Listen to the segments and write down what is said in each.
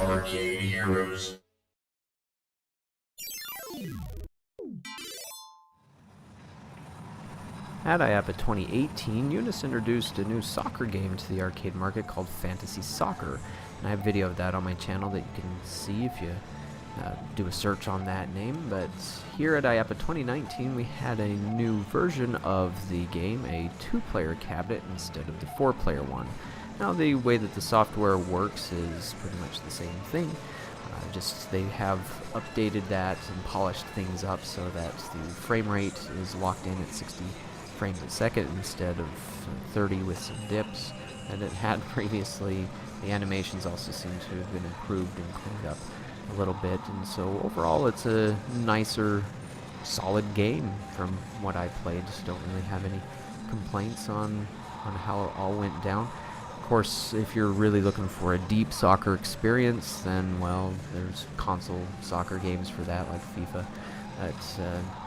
Arcade Heroes. At IAPA 2018, Unis introduced a new soccer game to the arcade market called Fantasy Soccer, and I have a video of that on my channel that you can see if you do a search on that name. But here at IAPA 2019, we had a new version of the game, a 2-player cabinet instead of the 4-player one. Now, the way that the software works is pretty much the same thing. Just they have updated that and polished things up so that the frame rate is locked in at 60 frames a second instead of 30 with some dips that it had previously. The animations also seem to have been improved and cleaned up a little bit, and so overall it's a nicer, solid game from what I played. Just don't really have any complaints on how it all went down. Of course, if you're really looking for a deep soccer experience, then, well, there's console soccer games for that, like FIFA.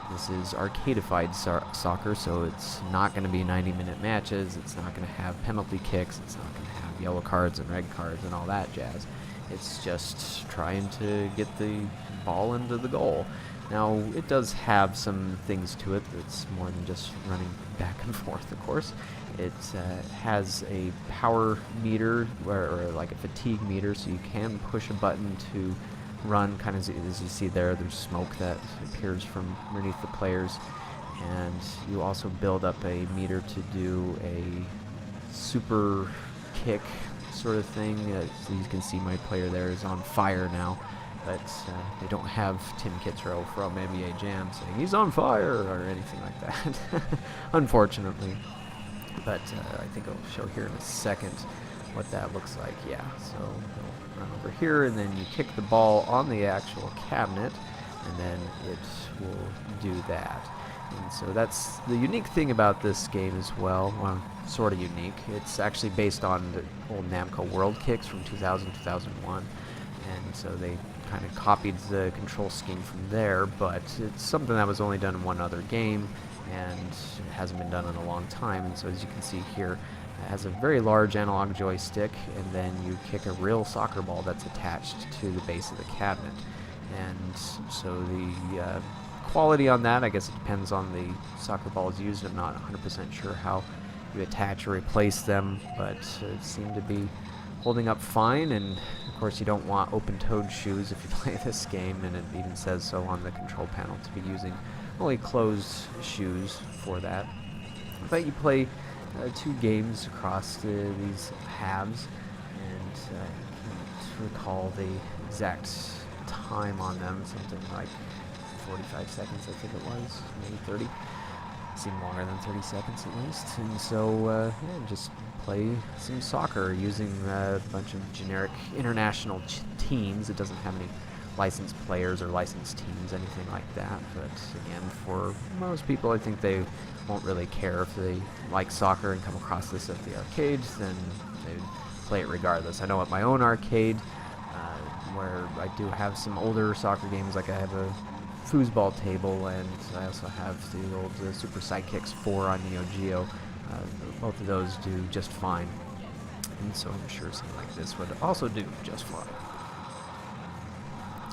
This is arcadified soccer, so it's not going to be 90-minute matches, it's not going to have penalty kicks, it's not going to have yellow cards and red cards and all that jazz. It's just trying to get the ball into the goal. Now, it does have some things to it that's more than just running back and forth, of course. It has a power meter, or like a fatigue meter, so you can push a button to run, kind of as you see there. There's smoke that appears from underneath the players, and you also build up a meter to do a super kick sort of thing. So you can see my player there is on fire now, but they don't have Tim Kitzrow from NBA Jam saying he's on fire or anything like that, unfortunately. But I think I'll show here in a second what that looks like. Yeah, so you'll run over here, and then you kick the ball on the actual cabinet, and then it will do that. And so that's the unique thing about this game as well. Well, sort of unique. It's actually based on the old Namco World Kicks from 2000-2001, and so they kind of copied the control scheme from there, but it's something that was only done in one other game, and it hasn't been done in a long time. And so as you can see here, it has a very large analog joystick, and then you kick a real soccer ball that's attached to the base of the cabinet. And so the quality on that, I guess it depends on the soccer balls used. I'm not 100% sure how you attach or replace them, but it seemed to be holding up fine. And of course, you don't want open-toed shoes if you play this game, and it even says so on the control panel to be using only closed shoes for that. But you play 2 games across these halves, and I can't recall the exact time on them, something like 45 seconds I think it was, maybe 30. It seemed longer than 30 seconds at least. And so yeah, just play some soccer using a bunch of generic international teams. It doesn't have any licensed players or licensed teams, anything like that. But again, for most people, I think they won't really care if they like soccer and come across this at the arcade, then they'd play it regardless. I know at my own arcade, where I do have some older soccer games, like I have a foosball table, and I also have the old Super Sidekicks 4 on Neo Geo. Both of those do just fine, and so I'm sure something like this would also do just fine.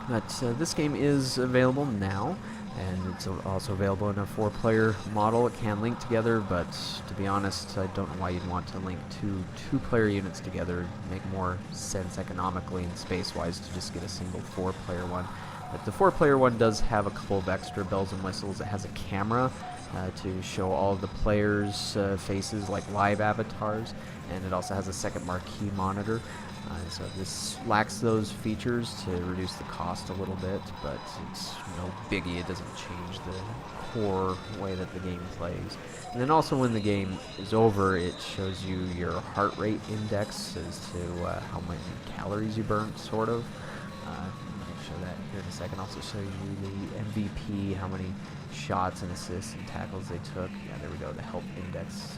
But this game is available now, and it's also available in a 4-player model. It can link together, but to be honest, I don't know why you'd want to link 2 2-player units together. It'd make more sense economically and space-wise to just get a single 4-player one. But the 4-player one does have a couple of extra bells and whistles. It has a camera to show all of the players' faces, like live avatars, and it also has a second marquee monitor. So this lacks those features to reduce the cost a little bit, but it's no biggie. It doesn't change the core way that the game plays. And then also when the game is over, it shows you your heart rate index as to how many calories you burnt, sort of. I'll show that here in a second. Also show you the MVP, how many shots and assists and tackles they took. Yeah, there we go, the health index.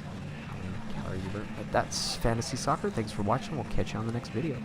But that's Fantasy Soccer. Thanks for watching. We'll catch you on the next video.